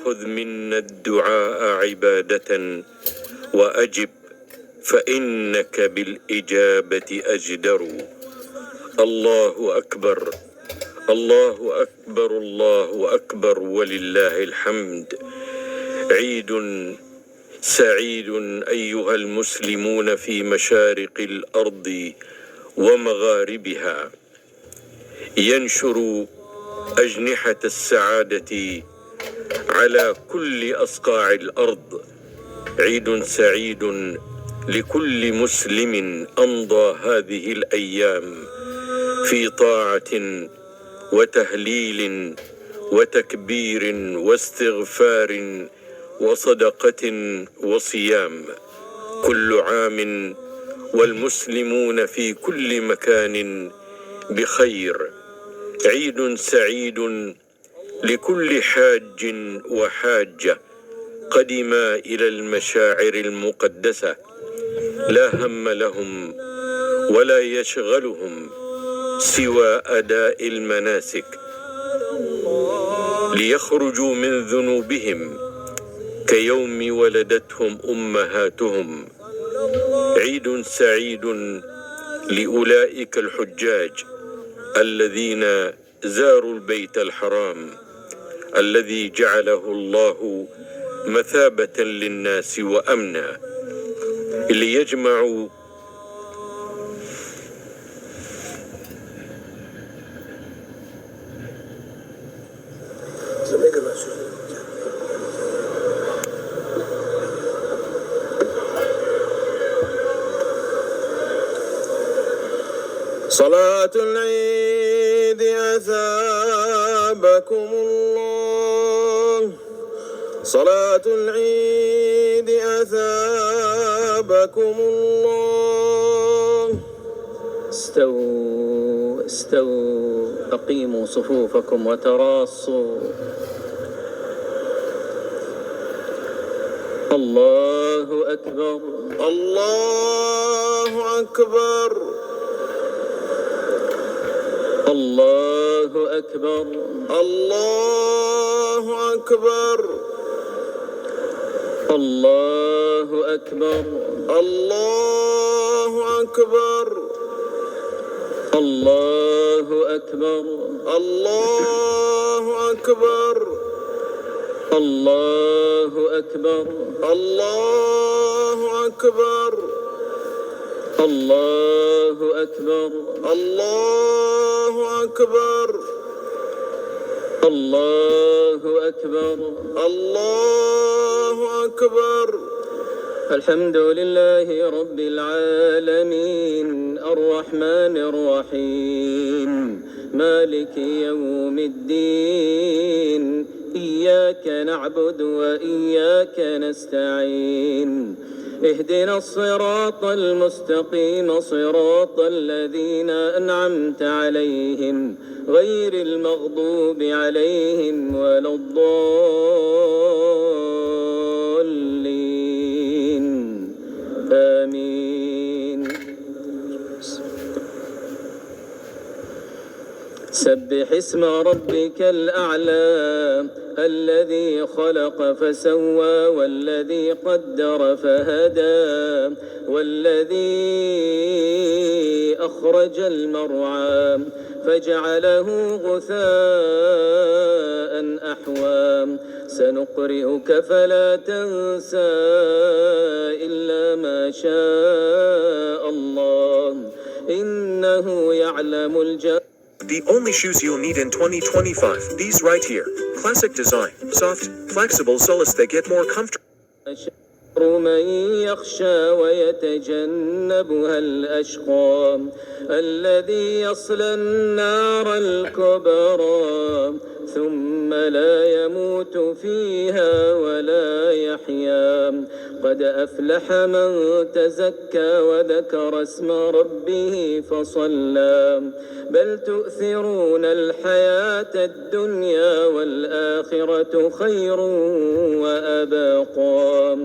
خذ منا الدعاء عبادة وأجب، فإنك بالإجابة أجدر. الله أكبر، الله أكبر، الله أكبر، ولله الحمد. عيد سعيد أيها المسلمون في مشارق الأرض ومغاربها، ينشر أجنحة السعادة على كل أصقاع الأرض. عيد سعيد لكل مسلم أمضى هذه الأيام في طاعة وتهليل وتكبير واستغفار وصدقة وصيام. كل عام والمسلمون في كل مكان بخير. عيد سعيد لكل حاج وحاجة قدما إلى المشاعر المقدسة، لا هم لهم ولا يشغلهم سوى أداء المناسك ليخرجوا من ذنوبهم كيوم ولدتهم أمهاتهم. عيد سعيد لأولئك الحجاج الذين زاروا البيت الحرام الذي جعله الله مثابة للناس وأمنا، ليجمعوا صلاة العيد أثابكم الله، صلاة العيد أثابكم الله. استووا استووا، أقيموا صفوفكم وتراصوا. الله أكبر، الله أكبر، الله أكبر، الله أكبر، الله أكبر، الله أكبر، الله أكبر، الله أكبر، الله أكبر، الله أكبر، الله أكبر، الله أكبر، الله أكبر، الله أكبر. الحمد لله رب العالمين، الرحمن الرحيم، مالك يوم الدين. إياك نعبد وإياك نستعين، اهدنا الصراط المستقيم، صراط الذين أنعمت عليهم غير المغضوب عليهم ولا الضالين، آمين. سبح اسم ربك الأعلى، الذي خلق فسوى والذي قدر فهدى والذي أخرج المرعى فجعله غثاء أحوى. سنقرئك فلا تنسى إلا ما شاء الله، إنه يعلم الجهر. The only shoes you'll need in 2025. These right here. Classic design. Soft, flexible soles that get more comfortable. من يخشى ويتجنبها الأشقى الذي يصلى النار الكبرى ثم لا يموت فيها ولا يحيا. قد أفلح من تزكى وذكر اسم ربه فصلى. بل تؤثرون الحياة الدنيا والآخرة خير وأبقى.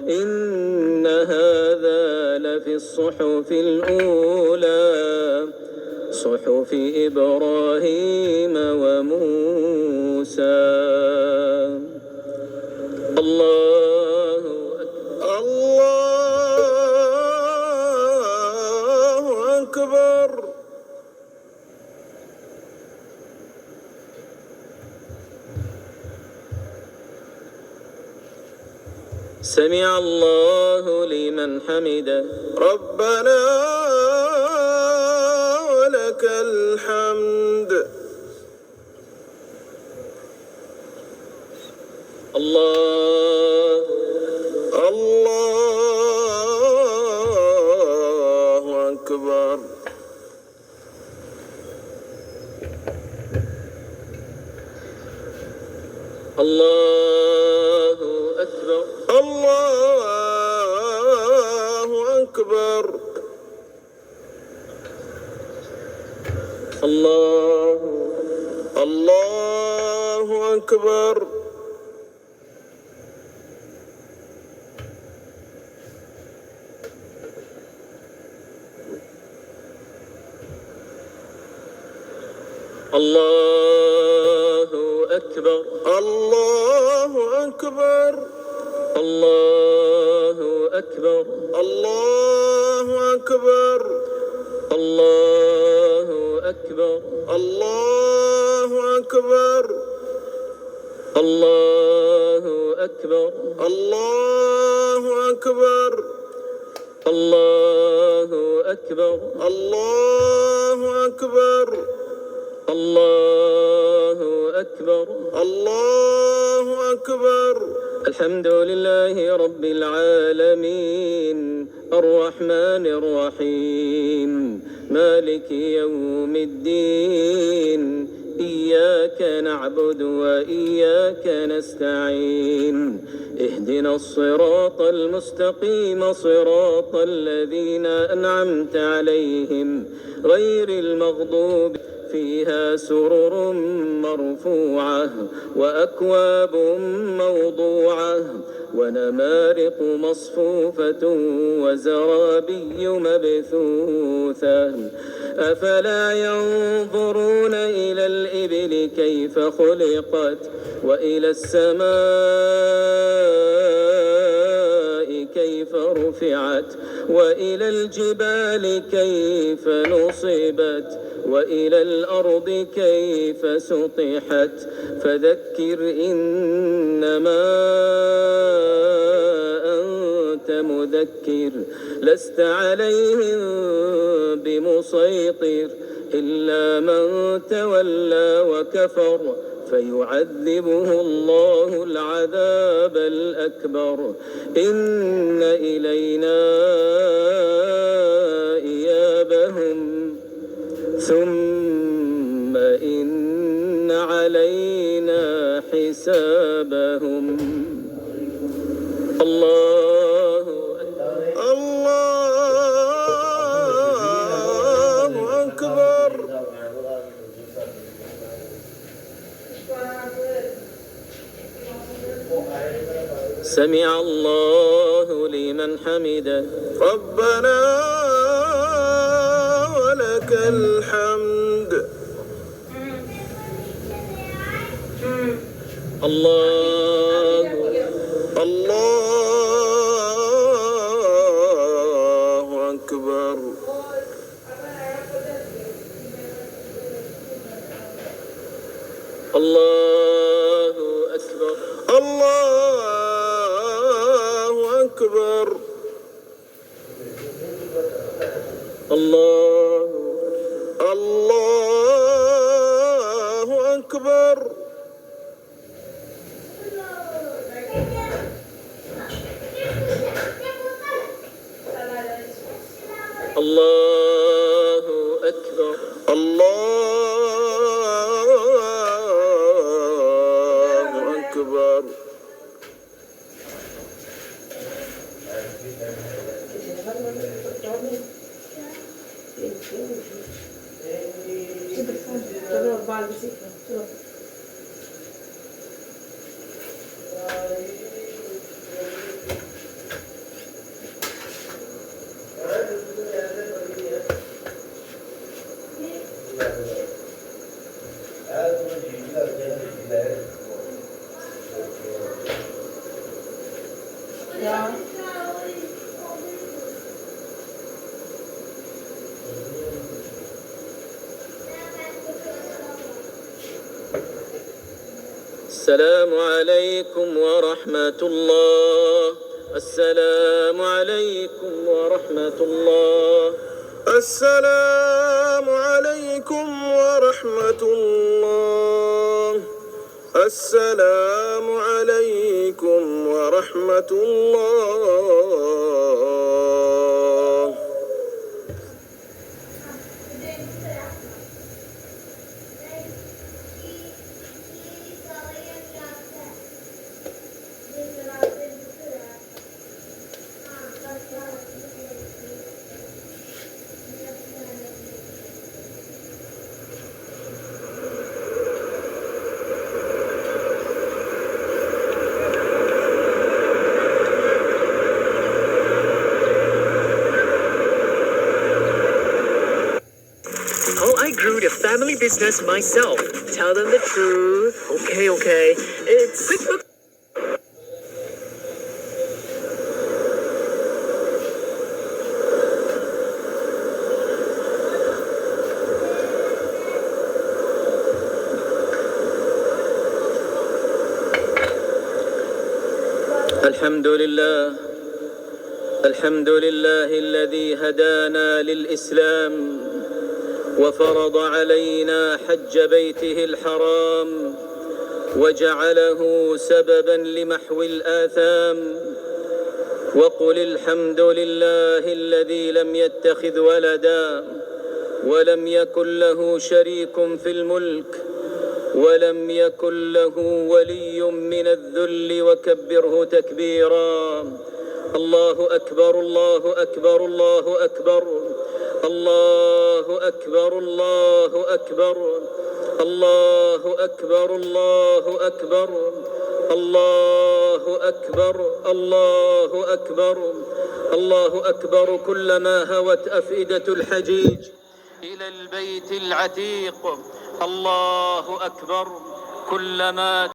إن هذا لفي الصحف الأولى، صحف إبراهيم وموسى. الله أكبر. الله أكبر. سمع الله لمن حمده. ربنا ولك الحمد. الله أكبر. الله أكبر. الله أكبر. الله أكبر. الله أكبر. الله أكبر. الله أكبر. الله أكبر. الله أكبر. الله أكبر. الله أكبر. الله أكبر. الله أكبر. الله أكبر. الله أكبر. الله أكبر. الحمد لله رب العالمين الرحمن الرحيم مالك يوم الدين إياك نعبد وإياك نستعين اهدنا الصراط المستقيم صراط الذين أنعمت عليهم غير المغضوب فيها سرر مرفوعة وأكواب موضوعة ونمارق مصفوفة وزرابي مبثوثة أفلا ينظرون إلى الإبل كيف خلقت وإلى السماء كيف رفعت وإلى الجبال كيف نصبت وإلى الأرض كيف سطحت فذكر إنما أنت مذكر لست عليهم بمسيطر إلا من تولى وكفر فيعذبه الله العذاب الأكبر إن إلينا إيابهم ثم إن علينا حسابهم الله أكبر. سمع الله لمن حمده ربنا ولك الحمد. الله أكبر. الله أكبر. الله أكبر. الله أكبر. الله أكبر. الله أكبر. السلام عليكم ورحمة الله. السلام عليكم ورحمة الله. السلام عليكم ورحمة الله. السلام عليكم ورحمة الله. Oh, I grew the family business myself. Tell them the truth. Okay. It's QuickBooks. الحمد لله الذي هدانا للإسلام وفرض علينا حج بيته الحرام وجعله سببا لمحو الآثام. وقل الحمد لله الذي لم يتخذ ولدا ولم يكن له شريك في الملك ولم يكن له ولي من الذل وكبره تكبيرا. الله أكبر الله أكبر الله أكبر الله أكبر الله أكبر الله أكبر الله أكبر الله أكبر الله أكبر الله أكبر. كلما هوت أفئدة الحجيج إلى البيت العتيق الله أكبر. كلما